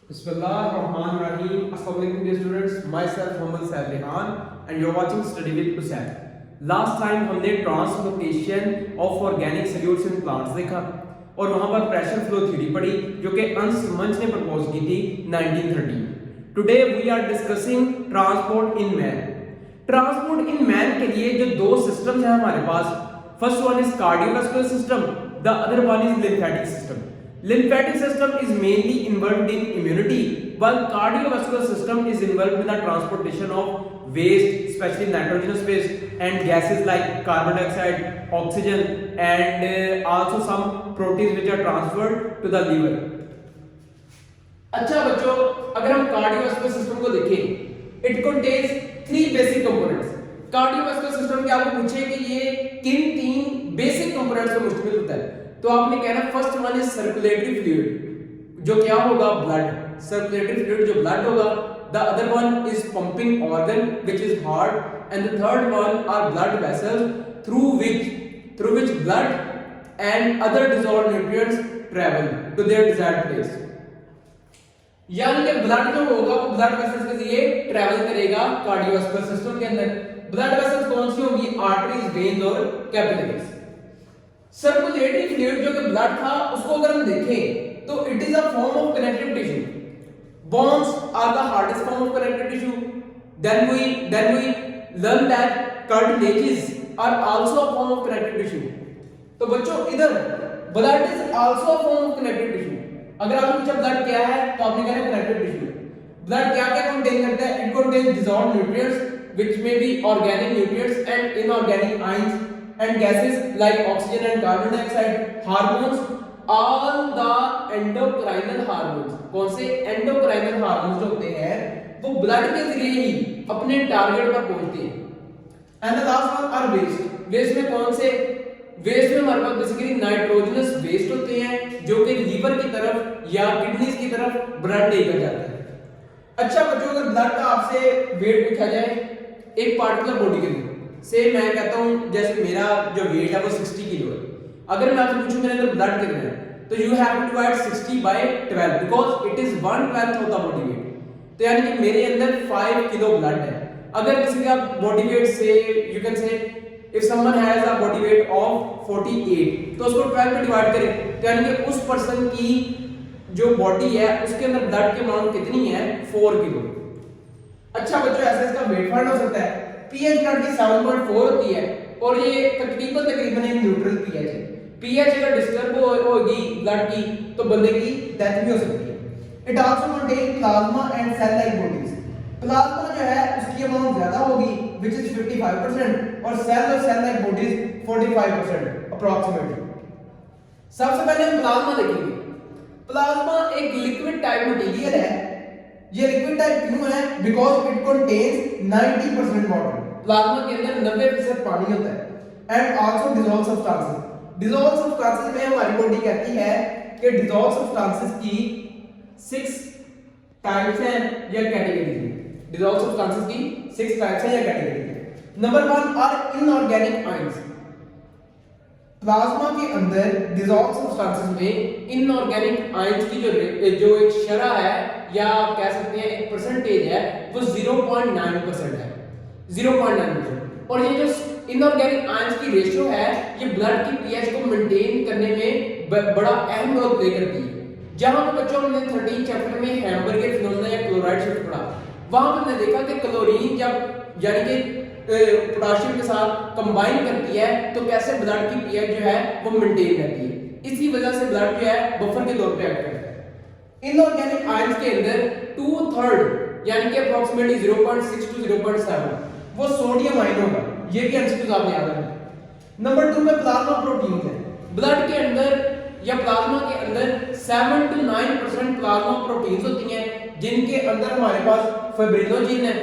Bismillahirrahmanirrahim. Assalamualaikum dear students. Myself Mohammad Saif Rehan and you're watching Study with Usaid. Last time हमने translocation of organic solutes in plants देखा और वहां पर pressure flow theory पढ़ी जो कि अंस मंच ने प्रपोज की थी 1913. Today we are discussing transport in man. Transport in man के लिए जो दो सिस्टम्स हैं हमारे पास, first one is cardiovascular system, the other one is lymphatic system. Lymphatic system is mainly involved in immunity, while cardiovascular system is involved with the transportation of waste, especially nitrogenous waste and gases like carbon dioxide, oxygen, and also some proteins which are transferred to the liver. अच्छा बच्चों, अगर हम cardiovascular system को देखें, it contains three basic components. Cardiovascular system के आपको पूछे कि ये किन तीन basic components से मुश्तमिल होता है, तो आपने कहना first one is circulatory fluid, जो क्या होगा ब्लड. सर्कुलेटरी फ्लूइड जो ब्लड होगा. The other one is pumping organ which is heart, and the third one are blood vessels through which blood and other dissolved nutrients travel to their desired place. यानी कि blood जो होगा वो blood vessels के जरिए travel करेगा cardiovascular system के अंदर. ब्लड वेसल्स कौन सी होंगी? आर्टरीज, वेन्स और कैपिलरीज. सर्कुलेटरी फ्लूइड जो कि ब्लड था उसको अगर हम देखें तो it is a form of connective tissue. Bones are the hardest form of connective tissue. then we learn that cartilages are also a form of connective tissue. तो बच्चों इधर blood is also a form of connective tissue. अगर आपसे पूछा blood क्या है तो आपने कहना कनेक्टिव टिश्यू. ब्लड क्या क्या कंटेन करता है? It contains dissolved nutrients which may be organic nutrients and inorganic ions and gases like oxygen and carbon dioxide, hormones, all the endocrinal hormones. कौन से endocrinal hormones जो होते हैं वो ब्लड के जरिए ही अपने टारगेट पर पहुंचते हैं. And the last one are waste. Waste में कौन से? वेस्ट में हमारे पास बेसिकली नाइट्रोजनस वेस्ट होते हैं जो कि लीवर की तरफ या किडनीज की तरफ ब्लड लेकर जाता है. अच्छा बच्चों, अगर ब्लड का आपसे वेट पूछा जाए एक पार्टिकुलर बॉडी के लिए, से मैं कहता हूं जैसे मेरा जो वेट है वो 60 किलो है. अगर मैं आपसे पूछूं मेरे अंदर ब्लड कितना है तो you have to divide 60 by 12 because it is 1/12 of the body weight. तो यानी कि मेरे अंदर 5 किलो ब्लड है. अगर किसी का बॉडी वेट से you can say if someone has a body weight of 48 तो उसको 12 पे डिवाइड करें तो यानी कि उस पर्सन की जो बॉडी है उसके अंदर ब्लड की अमाउंट कितनी है? 4 किलो. अच्छा बच्चों, ऐसे इसका वेट फाइंड हो सकता है. पीएच ब्लड की 7.4 होती है और ये तकरीबन एक न्यूट्रल पीएच है. पीएच अगर डिस्टर्ब होगी ब्लड की तो बंदे की डेथ भी हो सकती है. It also contain plasma and cell like bodies. Plasma जो है उसकी अमाउंट ज्यादा होगी व्हिच इज 55% और सेल लाइक बॉडीज 45% अप्रॉक्सीमेटली. सबसे पहले हम प्लाज्मा देखेंगे. प्लाज्मा एक लिक्विड टाइप मटेरियल है. ये लिक्विड टाइप क्यों है? Because it contains 90% water. Plasma के अंदर 90% पानी होता है and also dissolve substances. Dissolve substances में हमारी बॉडी कहती है कि डिसॉल्व सब्सटेंसेस की 6 टाइप्स हैं या कैटेगरीज हैं. डिसॉल्व सब्सटेंसेस की 6 टाइप्स हैं या कैटेगरीज हैं. Number 1 are inorganic ions. Plasma के अंदर डिसॉल्व सब्सटेंसेस में इनऑर्गेनिक आयंस की जो एक शरह है या आप कह सकते हैं एक परसेंटेज है वो 0.9% है. 0.9%. और ये जो इनऑर्गेनिक आयंस की रेशियो है ये ब्लड की पीएच को मेंटेन करने में बड़ा अहम रोल प्ले करती है. जहां पर बच्चों हमने 13 चैप्टर में हैम्बर्गर फिनोमेना या क्लोराइड शिफ्ट पढ़ा, वहां पर हमने देखा कि क्लोरीन जब यानी कि पोटेशियम के साथ कंबाइन करती है तो कैसे ब्लड की पीएच जो है वो मेंटेन रहती है. इसी वजह से ब्लड जो है बफर के तौर पे एक्ट करता है. इनऑर्गेनिक आयंस के अंदर 2/3 यानी कि अप्रॉक्सीमेटली 0.6 to 0.7 वो सोडियम आयन होगा. ये भी एमसीक्यूज आपने याद रखना. नंबर 2 में प्लाज्मा प्रोटीन है. ब्लड के अंदर या प्लाज्मा के अंदर 7 to 9% प्लाज्मा प्रोटीन्स होती हैं जिनके अंदर हमारे पास फाइब्रिनोजिन है.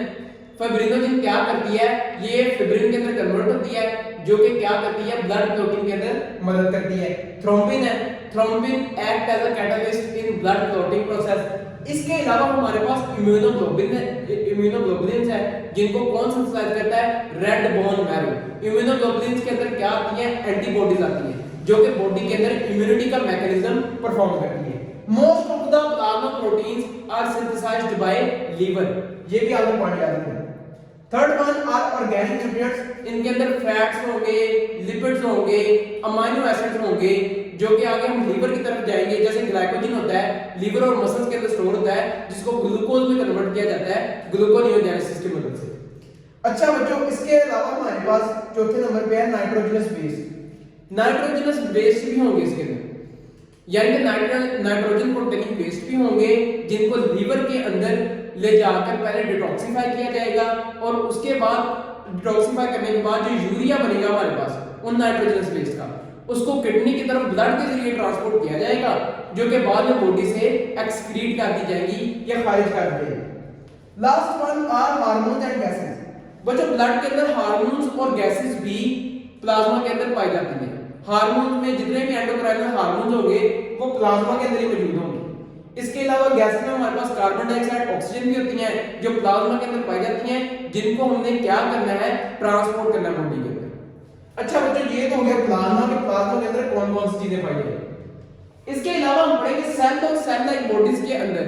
फाइब्रिनोजिन क्या करती है? ये फिब्रिन के अंदर कन्वर्ट होती है जो कि क्या करती है? ब्लड क्लॉटिंग के अंदर मदद करती है. थ्रोम्बिन है. Thrombin act as a catalyst in blood clotting process. इसके अलावा हमारे पास इम्यूनोग्लोबुलिन्स है जिनको कौन सिंथेसाइज करता है? Red bone marrow. इम्यूनोग्लोबुलिन्स के अंदर क्या आती है? एंटीबॉडीज आती है जो कि बॉडी के अंदर इम्यूनिटी का मैकेनिज्म परफॉर्म करती है. Most of the plasma proteins are synthesised by liver, ये भी आपको पॉइंट याद रखना। Third one are organic nutrients, इनके अंदर फैट्स होंगे, लिपिड्स होंगे, अमाइनो एसिड्स होंगे, जो कि आगे हम लीवर की तरफ जाएंगे। जैसे ग्लाइकोजन होता है लीवर और मसल्स के अंदर स्टोर होता है, जिसको ग्लूकोज में कन्वर्ट किया जाता है ग्लूकोनियोजेनेसिस की मदद से। अच्छा बच्चों, इसके अलावा हमारे पास चौथे नंबर पे है नाइट्रोजनस बेस। नाइट्रोजनस बेस भी होंगे इसके अंदर, यानी कि नाइट्रोजन प्रोटीन बेस्ड भी होंगे, जिनको लीवर के अंदर ले जाकर पहले डिटॉक्सिफाई किया जाएगा और उसके बाद डिटॉक्सिफाई करने के बाद जो यूरिया बनेगा हमारे पास उन नाइट्रोजनस बेस का, उसको किडनी की तरफ ब्लड के जरिए ट्रांसपोर्ट किया जाएगा, जो कि बाद में बॉडी से एक्सक्रीट कर दी जाएगी या खारिज कर दी जाएगी। Last one are hormones and gases. बच्चों ब्लड के अंदर हार्मोन्स और गैसेस भी प्लाज्मा के अंदर पाई जाती हैं। हार्मोन्स में जितने भी एंडोक्राइनल हार्मोन्स होंगे वो प्लाज्मा के अंदर ही मौजूद होंगे। इसके अलावा गैस में हमारे पास कार्बन डाइऑक्साइड, ऑक्सीजन भी होती हैं, जो प्लाज्मा के अंदर पाई जाती हैं, जिनको हमने क्या करना है, ट्रांसपोर्ट करना है बॉडी के अंदर। अच्छा बच्चों, ये तो हो गया प्लाज्मा के अंदर कौन कौन सी चीजें पाई जाएंगी। इसके अलावा हम पढ़ेंगे सेल और सेल लाइक बॉडीज के अंदर,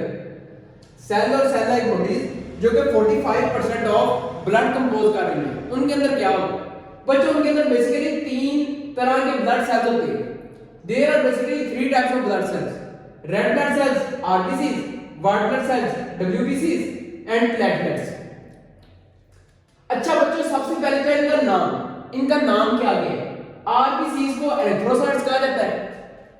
सेल और सेल लाइक बॉडीज जो कि 45% ऑफ ब्लड कंपोज कर रही है, उनके अंदर क्या होगा। बच्चों उनके अंदर बेसिकली 3 तरह के ब्लड सेल्स होते हैं। There are basically 3 types of blood cells, red blood cells RBCs, white blood cells डब्ल्यूबीसीज एंड प्लेटलेट्स। अच्छा बच्चों, सबसे पहले तो इनका नाम, इनका नाम क्या है। आरबीसीज को एरिथ्रोसाइट्स कहा जाता है,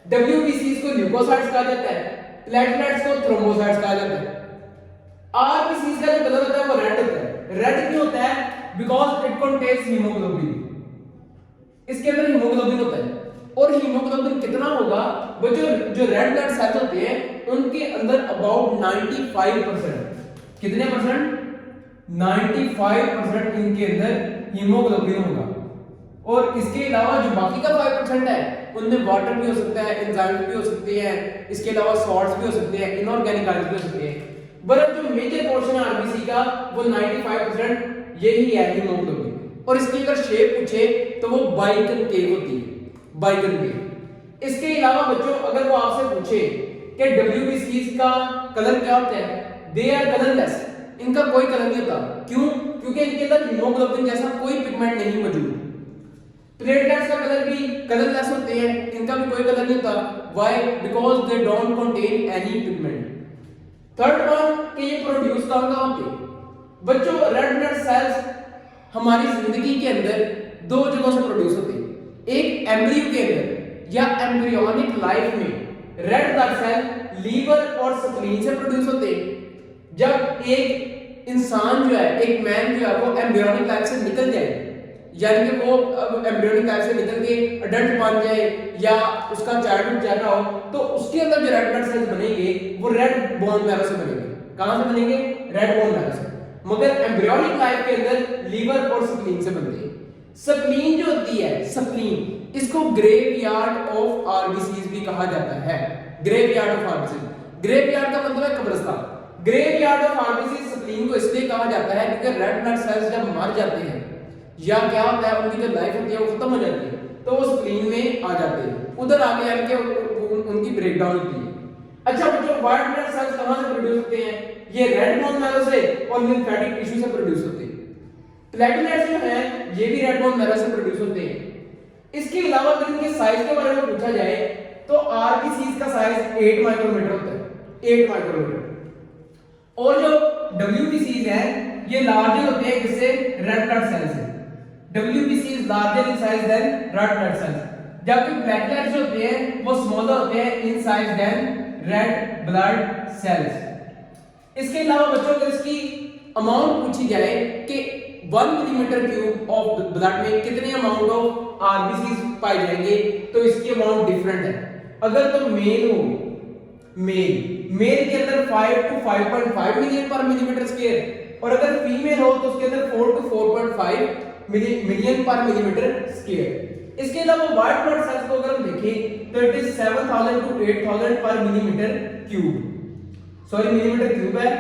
डब्ल्यूबीसीज को ल्यूकोसाइट्स कहा जाता है, प्लेटलेट्स को थ्रोम्बोसाइट्स कहा जाता है। आरबीसीज का जो कलर होता है वो रेड होता है। रेड क्यों होता है? बिकॉज इट कंटेन्स हीमोग्लोबिन, इसके अंदर हीमोग्लोबिन होता है। और हीमोग्लोबिन कितना होगा, वो जो रेड ब्लड सेल्स होते हैं उनके अंदर अबाउट 95%, कितने परसेंट, 95% इनके अंदर हीमोग्लोबिन होगा। और इसके अलावा जो बाकी का 5% है उनमें वाटर भी हो सकता है, एंजाइम्स भी हो सकते हैं, इसके अलावा सॉल्ट्स भी हो सकते हैं, इनऑर्गेनिक आयंस भी हो सकते हैं। बट जो मेजर पोर्शन है आरबीसी का वो 95% यही है हीमोग्लोबिन। और इसकी अगर शेप पूछे तो वो बाइकनकेव होती है, बाइकनकेव। इसके अलावा बच्चों अगर वो आपसे पूछे कि डब्ल्यूबीसीज का कलर क्या होता है, दे आर कलरलेस, इनका कोई कलर नहीं होता। क्यों? क्योंकि इनके अंदर हीमोग्लोबिन जैसा कोई पिगमेंट नहीं मौजूद। प्लेटलेट्स का कलर भी कलरलेस होते हैं, इनका भी कोई कलर नहीं होता। Why? Because they don't contain any pigment. Third one कि ये प्रोड्यूस कहां होते हैं। बच्चों रेड ब्लड सेल्स हमारी जिंदगी के अंदर 2 जगहों से प्रोड्यूस होते हैं। एक एम्ब्रियो के अंदर या एम्ब्रियोनिक लाइफ में रेड ब्लड सेल लीवर और स्प्लीन से प्रोड्यूस होते हैं। जब एक इंसान जो है, एक मैन जो है वो एम्ब्रियोनिक लाइफ से निकल जाए, यानी कि वो एम्ब्रियोनिक लाइफ से निकल के अडल्ट बन जाए या उसका चाइल्डहुड चल रहा हो, तो उसके अंदर जो रेड ब्लड सेल्स बनेंगे वो रेड बोन मैरो से बनेंगे। कहां से बनेंगे? रेड बोन मैरो से। मगर एम्ब्रियोनिक लाइफ के अंदर लीवर और स्प्लीन से बनते हैं। स्प्लीन जो होती है, स्प्लीन, इसको ग्रेवयार्ड ऑफ आरबीसीज भी कहा जाता है। ग्रेवयार्ड ऑफ आरबीसीज, ग्रेवयार्ड का मतलब है कब्रिस्तान। ग्रेवयार्ड ऑफ आरबीसीज स्प्लीन को इसलिए कहा जाता है क्योंकि रेड ब्लड सेल्स जब मर जाते हैं या क्या होता है उनकी जो लाइफ होती है वो खत्म हो जाती है, तो वो स्प्लीन में आ जाते हैं, उधर आगे आके उनकी ब्रेकडाउन होती है। अच्छा बच्चों, व्हाइट ब्लड सेल्स कहां से प्रोड्यूस होते हैं? ये रेड बोन मैरो से और लिम्फेटिक टिश्यू से प्रोड्यूस होते हैं। प्लेटलेट्स जो हैं ये भी रेड बोन मैरो से प्रोड्यूस होते हैं। इसके अलावा अगर इनके साइज के बारे में पूछा जाए तो आरबीसीज का साइज 8 माइक्रोमीटर होता है, 8 माइक्रोमीटर। और जो डब्ल्यूबीसीज है ये लार्जर होते हैं किससे? रेड ब्लड सेल से। WBC is larger in size than red blood cells, जबकि प्लेटलेट्स जो होते हैं वो स्मॉलर होते हैं in size than red blood cells। इसके अलावा बच्चों अगर इसकी अमाउंट पूछी जाए कि 1 मिलीमीटर क्यूब ऑफ ब्लड में कितने अमाउंट ऑफ आरबीसीज पाए जाएंगे, तो इसकी अमाउंट डिफरेंट है। अगर तो मेल हो, मेल के अंदर 5 to 5.5 मिलियन पर मिलीमीटर स्क्वायर, और अगर फीमेल हो तो उसके अंदर 4 to 4.5 मिलियन पर मिलीमीटर स्क्वायर। इसके अलावा व्हाइट ब्लड सेल्स को अगर हम देखें तो इट इज 7000 to 8000 पर millimetre cube, sorry millimetre cube है,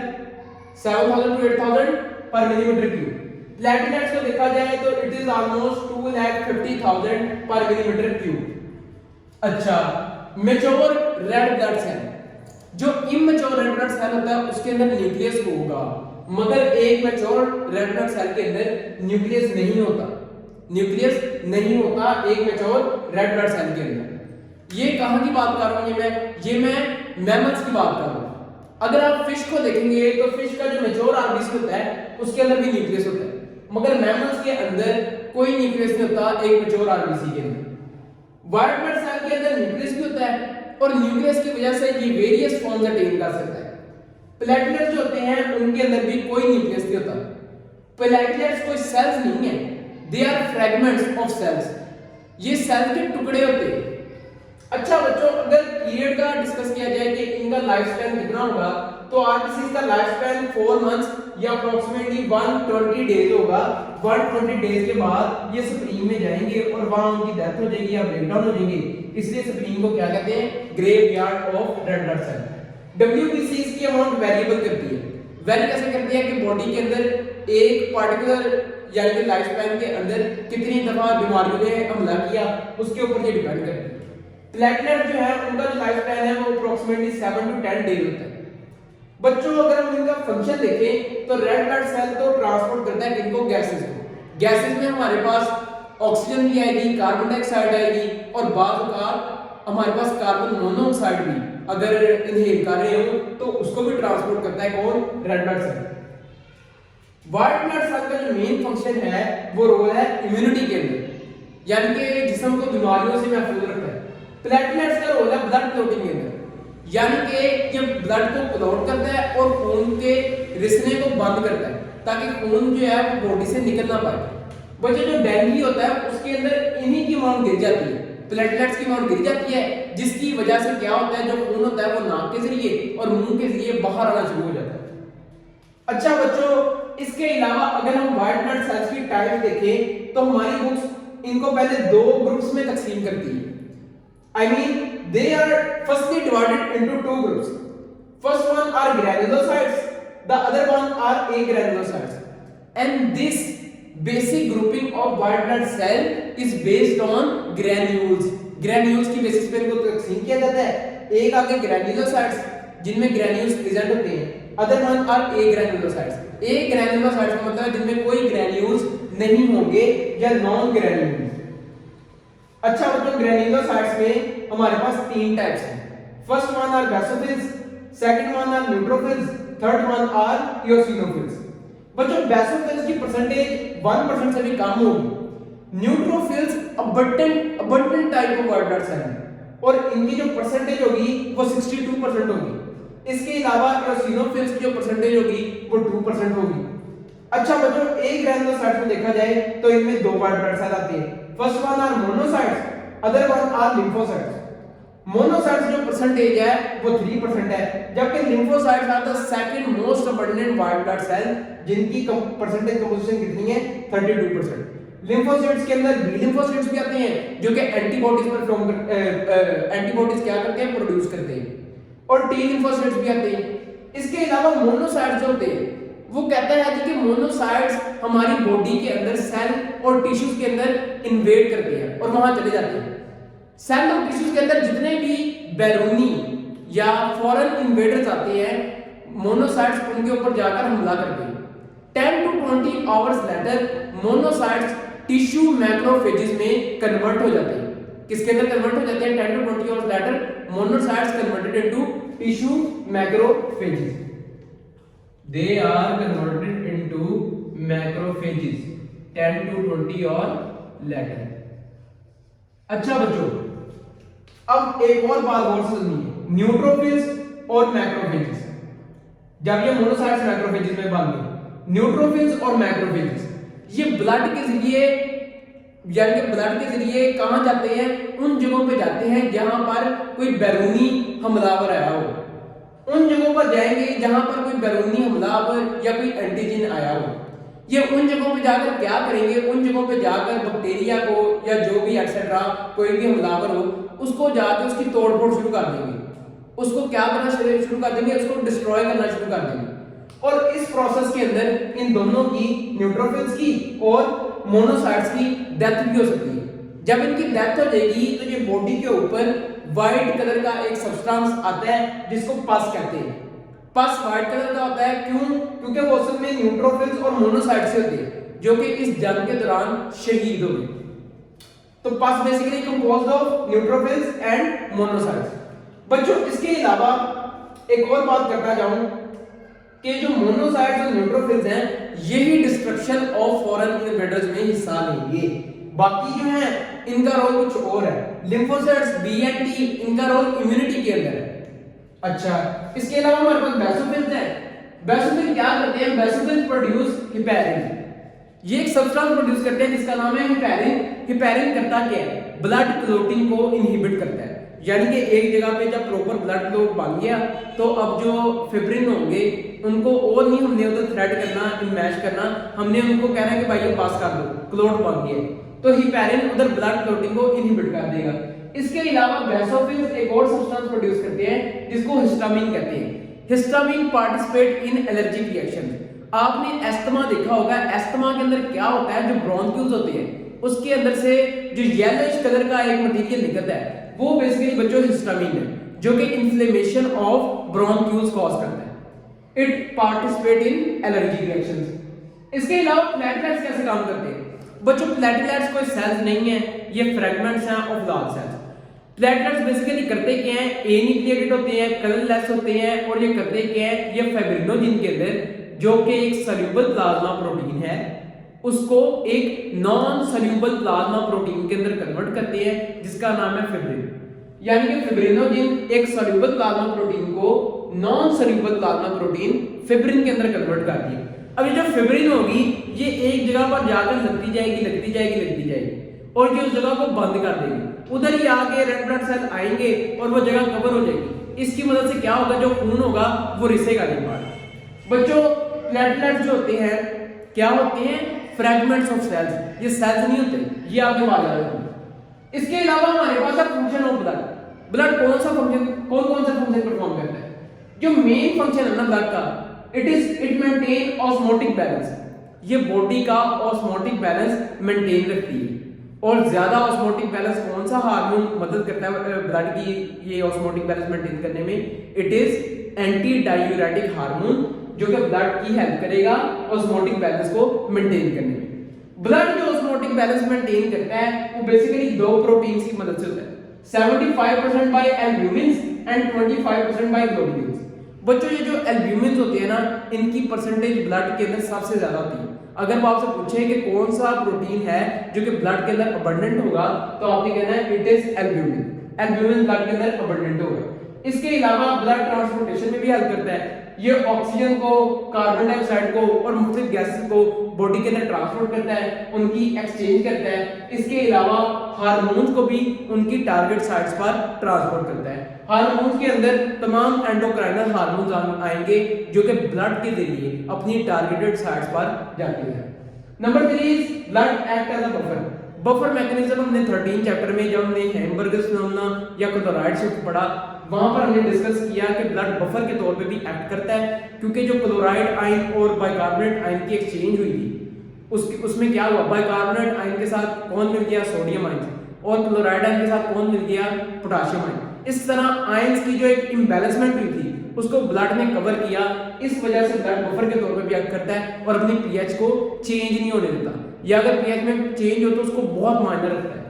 7000 to 8000 पर मिलीमीटर क्यूब। प्लेटलेट्स को देखा जाए तो इट इज ऑलमोस्ट 2,50,000 पर मिलीमीटर क्यूब। अच्छा, मैच्योर रेड ब्लड सेल, जो इमैच्योर रेड ब्लड सेल होता है उसके अंदर न्यूक्लियस होगा, मगर एक मैच्योर रेड ब्लड सेल के अंदर न्यूक्लियस नहीं होता, न्यूक्लियस नहीं होता एक मैच्योर रेड ब्लड सेल के अंदर। ये कहां की बात कर रहा हूं, ये मैं मैमल्स की बात कर रहा हूं। अगर आप फिश को देखेंगे तो फिश का जो मैच्योर आरबीसी होता है उसके अंदर भी न्यूक्लियस होता है, मगर मैमल्स के अंदर कोई न्यूक्लियस नहीं होता एक मैच्योर आरबीसी के अंदर। व्हाइट ब्लड सेल के अंदर न्यूक्लियस भी होता है और न्यूक्लियस की वजह से ये वेरियस फॉर्म्स अटेन कर सकता है। प्लेटलेट्स जो होते हैं उनके अंदर भी कोई न्यूक्लियस नहीं होता। प्लेटलेट्स कोई सेल्स नहीं है, they are fragments of cells, ये सेल के टुकड़े होते हैं। अच्छा बच्चों, अगर पीरियड का डिस्कस किया जाए कि इनका लाइफ स्पैन कितना होगा, तो आरबीसी का लाइफ स्पैन 4 मंथ्स या अप्रोक्सीमेटली 120 डेज होगा। 120 डेज के बाद ये स्प्रीन में जाएंगे और वहां उनकी डेथ हो जाएगी या ब्रेकडाउन हो जाएंगे, इसलिए स्प्रीन को क्या कहते हैं, graveyard of red blood cell. WBC इसकी अमाउंट वेरिएबल करती है। वेरी कैसे करती है कि बॉडी के अंदर एक पार्टिकुलर यानी कि लाइफ स्पैन के अंदर कितनी दफा बीमारियों ने हमला किया उसके ऊपर ये डिपेंड करती है। प्लेटलेट जो है उनका जो लाइफ स्पैन है वो अप्रोक्सीमेटली 7 to 10 डेज होता है। बच्चों अगर हम इनका फंक्शन देखें तो रेड ब्लड सेल तो ट्रांसपोर्ट करता है किनको, गैसेस को। गैसेस में हमारे पास ऑक्सीजन भी आएगी, कार्बन डाइऑक्साइड आएगी और बाद में हमारे पास कार्बन मोनोऑक्साइड भी अगर इनहेल कर रहे हो तो उसको भी ट्रांसपोर्ट करता है कौन, red blood cell. White blood cell का जो मेन फंक्शन है वो रोल है इम्यूनिटी के अंदर, यानी कि जिस्म को बीमारियों से महफूज रखता है। प्लेटलेट्स का रोल है ब्लड क्लॉटिंग के अंदर, यानी कि ये ब्लड को क्लॉट करता है और खून के रिसने को बंद करता है ताकि खून जो है वो बॉडी से निकल ना पाए। बच्चे जो डेंगू होता है उसके अंदर इन्हीं की अमाउंट गिर जाती है, प्लेटलेट्स की अमाउंट गिर जाती है, जिसकी वजह से क्या होता है, जो खून होता है वो नाक के जरिए और मुंह के जरिए बाहर आना शुरू हो जाता है। अच्छा बच्चों, इसके अलावा अगर हम व्हाइट ब्लड सेल्स की टाइप देखें तो हमारी बुक्स इनको पहले दो ग्रुप्स में तकसीम करती है। I mean, they are firstly divided into two groups. First one are granulocytes, the other one are agranulocytes. And this basic grouping of white blood cell is based on granules. Granules की basis पे इनको तकसीम किया जाता है। एक आगे granulocytes जिनमें granules प्रेजेंट होते हैं, other one are agranulocytes. agranulocytes का मतलब है जिनमें कोई granules नहीं होंगे या नॉन granules। अच्छा बच्चों, ग्रेन्युलोसाइट्स में हमारे पास तीन टाइप्स हैं। First one are basophils, second one are neutrophils, third one are eosinophils. बच्चों बेसोफिल्स की परसेंटेज 1% से भी कम होगी। Neutrophils abundant type of white blood cell है और इनकी जो परसेंटेज होगी वो 62% होगी। इसके अलावा इओसिनोफिल्स की जो परसेंटेज होगी वो 2% होगी। अच्छा बच्चों, एक ग्रेन्युलोसाइट्स में देखा जाए तो इनमें दो व्हाइट ब्लड सेल आते हैं। First one are monocytes, other one are lymphocytes. Monocytes जो परसेंटेज है वो 3% है, जबकि lymphocytes are the second most abundant white blood cell जिनकी परसेंटेज कंपोजिशन कितनी है, 32%। लिम्फोसाइट्स के अंदर बी लिम्फोसाइट्स भी आते हैं जो कि एंटीबॉडीज क्या करते हैं, प्रोड्यूस करते हैं, और टी लिम्फोसाइट्स भी आते हैं। इसके अलावा मोनोसाइट्स जो होते हैं वो कहता है कि मोनोसाइट्स हमारी बॉडी के अंदर सेल और टिश्यूज के अंदर इन्वेड करते हैं और वहां चले जाते हैं। सेल और टिश्यूज के अंदर जितने भी बैरूनी या फॉरेन इन्वेडर्स आते हैं, मोनोसाइट्स उनके ऊपर जाकर हमला करते हैं। 10 to 20 hours later monocytes tissue macrophages में कन्वर्ट हो जाते हैं। किसके अंदर कन्वर्ट हो जाते हैं? 10 to 20 hours later monocytes converted into tissue macrophages. They are converted into macrophages 10 to 20 और later। अच्छा बच्चों, अब एक और बात और समझनी है, न्यूट्रोफिल्स और मैक्रोफेजेस। जब ये मोनोसाइट्स मैक्रोफेजेस में बन गए, न्यूट्रोफिल्स और मैक्रोफेजेस ये ब्लड के जरिए यानी कि ब्लड के जरिए कहां जाते हैं? उन जगहों पे जाते हैं जहां पर कोई बैरूनी हमलावर आया हो। उन जगहों पर जाएंगे जहां पर कोई बैरूनी हमलावर या कोई एंटीजन आया हो। ये उन जगहों पे जाकर क्या करेंगे? उन जगहों पे जाकर बैक्टीरिया को या जो भी एक्सेट्रा कोई भी हमलावर हो उसको जाकर उसकी तोड़फोड़ शुरू कर देंगे, उसको क्या करना शुरू कर देंगे? उसको डिस्ट्रॉय करना शुरू कर देंगे। और इस प्रोसेस के अंदर इन दोनों की, न्यूट्रोफिल्स की और मोनोसाइट्स की डेथ भी हो सकती है। जब इनकी डेथ हो जाएगी तो ये बॉडी के ऊपर व्हाइट कलर का एक सब्सटेंस आता है जिसको पस कहते हैं। पस व्हाइट कलर का होता है, क्यों? क्योंकि वो असल में न्यूट्रोफिल्स और मोनोसाइट्स से होते हैं जो कि इस जंग के दौरान शहीद हो गए। तो पस basically composed of neutrophils and monocytes. बच्चों इसके अलावा एक और बात करना चाहूं कि जो मोनोसाइट्स और न्यूट्रोफिल्स हैं यही डिस्ट्रक्शन ऑफ फॉरेन इन्वेडर्स में हिस्सा लेंगे। बाकी जो है इनका रोल कुछ और है। लिम्फोसाइट्स, बी एंड टी, इनका रोल इम्यूनिटी के अंदर है। अच्छा, इसके अलावा हमारे पास बेसोफिल्स हैं। बेसोफिल क्या करते हैं? Basophil produce heparin. ये एक सब्सटेंस प्रोड्यूस करते हैं जिसका नाम है हिपैरिन। हिपैरिन करता क्या है? ब्लड क्लोटिंग को इनहिबिट करता है। यानी कि एक जगह पे जब प्रॉपर ब्लड फ्लो बन गया तो अब जो फिब्रिन होंगे उनको और नहीं हमने उधर थ्रेड करना, इनमैश करना, हमने उनको कहना है कि भाई ये पास कर दो, क्लोट बन गया, तो हिपैरिन उधर ब्लड क्लोटिंग को इनहिबिट कर देगा। इसके अलावा बेसोफिल्स एक और सब्सटेंस प्रोड्यूस करते हैं जिसको हिस्टामिन कहते हैं। Histamine participate in allergic reaction. आपने एस्थमा देखा होगा, एस्थमा के अंदर क्या होता है? जो ब्रोंक्यूल्स होते हैं उसके अंदर से जो येलोइश कलर का एक मटेरियल निकलता है वो बेसिकली बच्चों हिस्टामिन है जो कि इन्फ्लेमेशन ऑफ ब्रोंक्यूल्स कॉज करता है। It participate in allergic reactions. इसके अलावा प्लेटलेट्स कैसे काम करते हैं? बच्चों प्लेटलेट्स कोई सेल्स नहीं है, ये फ्रैगमेंट्स हैं of large cells. Platelets basically करते क्या हैं? ए न्यूक्लिएटेड होते हैं, कलरलेस होते हैं, और ये करते क्या है? ये फाइब्रिनोजेन के अंदर जो कि एक सॉल्यूबल प्लाज्मा प्रोटीन है उसको एक नॉन सॉल्यूबल प्लाज्मा प्रोटीन के अंदर कन्वर्ट करते हैं जिसका नाम है फिब्रिन। यानी कि फिब्रिनोजेन एक सॉल्यूबल प्लाज्मा प्रोटीन को non soluble plasma protein fibrin के अंदर कन्वर्ट कर दिया। अब ये जो फिब्रिन होगी ये एक जगह पर जाकर लगती जाएगी और ये उस जगह को बंद कर देगी। उधर ही आके रेड ब्लड सेल आएंगे और वो जगह कवर हो जाएगी। इसकी मदद से क्या होगा? जो खून होगा वो रिसेगा नहीं बाहर। बच्चों प्लेटलेट्स जो होते हैं क्या होते हैं? Fragments of cells. ये सेल्स नहीं होते, ये आगे बाहर आ जाते हैं। इसके अलावा हमारे पास है फंक्शन ऑफ ब्लड। ब्लड कौन सा फंक्शन परफॉर्म करता है? जो मेन फंक्शन है ना ब्लड का, इट मेंटेन ऑस्मोटिक बैलेंस। ये बॉडी का ऑस्मोटिक बैलेंस मेंटेन रखती है। और ज्यादा ऑस्मोटिक बैलेंस कौन सा हार्मोन मदद करता है ब्लड की ये ऑस्मोटिक बैलेंस मेंटेन करने में? It is anti diuretic hormone जो कि ब्लड की हेल्प करेगा ऑस्मोटिक बैलेंस को मेंटेन करने में। ब्लड जो ऑस्मोटिक बैलेंस मेंटेन करता है वो बेसिकली दो प्रोटीन्स की मदद से होता है, 75% bye albumins and 25% bye globulins. बच्चों ये जो एल्ब्यूमिन्स होते हैं ना इनकी परसेंटेज ब्लड के अंदर सबसे ज्यादा होती है। अगर वो आपसे पूछे कि कौन सा प्रोटीन है जो कि ब्लड के अंदर अबंडेंट होगा तो आपने कहना है it is albumin. Albumin blood के अंदर अबंडेंट होगा। इसके अलावा ब्लड ट्रांसपोर्टेशन में भी हेल्प करता है। ये ऑक्सीजन को, कार्बन डाइऑक्साइड को और मुख्तलिफ गैसेस को बॉडी के अंदर ट्रांसपोर्ट करता है, उनकी एक्सचेंज करता है। इसके अलावा हार्मोन्स को भी उनकी टारगेट साइट्स पर ट्रांसपोर्ट करता है। हार्मोन्स के अंदर तमाम एंडोक्राइनल हार्मोन्स आएंगे जो कि ब्लड के जरिए अपनी टारगेटेड साइट्स पर जाते हैं। Number 3 is blood act as a buffer mechanism. हमने 13 चैप्टर में जब हमने हेमबर्गस फिनोमेना या क्लोराइड शिफ्ट पढ़ा वहां पर हमने डिस्कस किया कि ब्लड बफर के तौर पे भी एक्ट करता है, क्योंकि जो क्लोराइड आयन और बाइकार्बोनेट आयन की एक्सचेंज हुई थी उसमें क्या हुआ? बाइकार्बोनेट आयन के साथ कौन मिल गया? सोडियम आयन, और क्लोराइड आयन के साथ कौन मिल गया? Potassium ion. इस तरह आयंस की जो एक इम्बैलेंसमेंट हुई थी उसको ब्लड ने कवर किया। इस वजह से ब्लड बफर के तौर पे भी एक्ट करता है और अपनी पीएच को चेंज नहीं होने देता, या अगर पीएच में चेंज हो तो उसको बहुत मायने रखता है।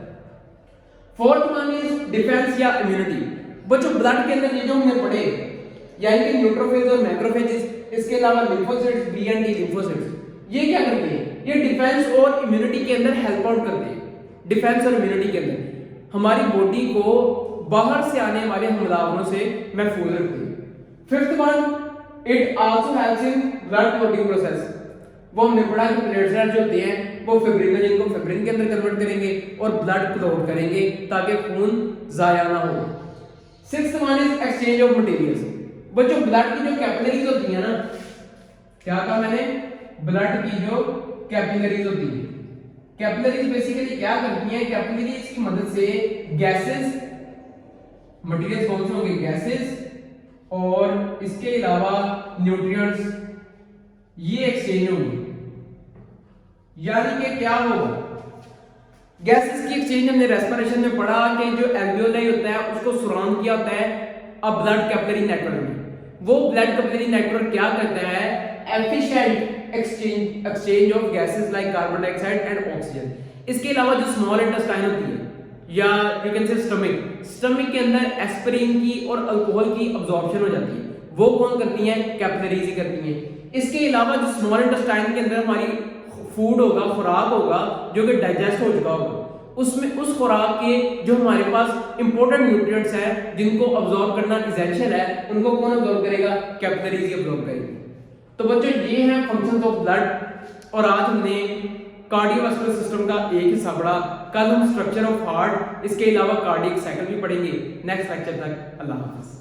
फोर्थ वन इज डिफेंस या इम्यूनिटी। बच्चों ब्लड के अंदर ये जो हमने पढ़े यानी कि न्यूट्रोफिल्स और मैक्रोफेजेस, इसके अलावा lymphocytes, B and T lymphocytes, ये क्या करते हैं? ये डिफेंस और इम्यूनिटी के अंदर हेल्प आउट करते हैं। डिफेंस और इम्यूनिटी के अंदर हमारी बॉडी को बाहर से आने वाले हमलावरों से महफूज रखते हैं। Fifth one, it also helps in blood clotting process. वो हमने पढ़ा कि प्लेटलेट्स जो होते हैं वो फिब्रिनोजेन को फिब्रिन के अंदर कन्वर्ट करेंगे और ब्लड क्लोट करेंगे ताकि खून जाया ना हो। Sixth one is exchange of materials. बच्चों ब्लड की जो कैपिलरीज होती है ना, क्या कहा मैंने? ब्लड की जो कैपिलरीज होती है, कैपिलरीज बेसिकली क्या करती हैं? कैपिलरीज की मदद से गैसेस, मटेरियल्स कौन से होंगे? गैसेस और इसके अलावा न्यूट्रिएंट्स ये एक्सचेंज होंगे। यानी कि क्या होगा? गैसेस की एक्सचेंज हमने रेस्पिरेशन में पढ़ा कि जो एल्वियोलाई होता है उसको सराउंड किया होता है अब ब्लड कैपिलरी नेटवर्क में। वो ब्लड कैपिलरी नेटवर्क क्या करता है, efficient exchange of gases like carbon dioxide and oxygen. इसके अलावा जो स्मॉल इंटेस्टाइन होती है या यू कैन से स्टमक के अंदर एस्पिरिन की और अल्कोहल की अब्जॉर्प्शन हो जाती है, वो कौन करती है, कैपिलरीज ही करती हैं। इसके अलावा जो स्मॉल इंटेस्टाइन के अंदर हमारी फूड होगा, खुराक होगा जो कि डाइजेस्ट हो चुका होगा, उसमें उस खुराक के जो हमारे पास इंपॉर्टेंट न्यूट्रिएंट्स हैं जिनको अब्जॉर्ब करना एसेंशियल है, उनको कौन अब्जॉर्ब करेगा, कैपिलरीज ही अब्जॉर्ब करेगी। तो बच्चों ये हैं फंक्शंस ऑफ ब्लड और आज हमने कार्डियोवास्कुलर सिस्टम का एक हिस्सा पढ़ा। कल हम स्ट्रक्चर ऑफ हार्ट, इसके अलावा कार्डियक साइकिल भी पढ़ेंगे। नेक्स्ट लेक्चर तक अल्लाह हाफिज।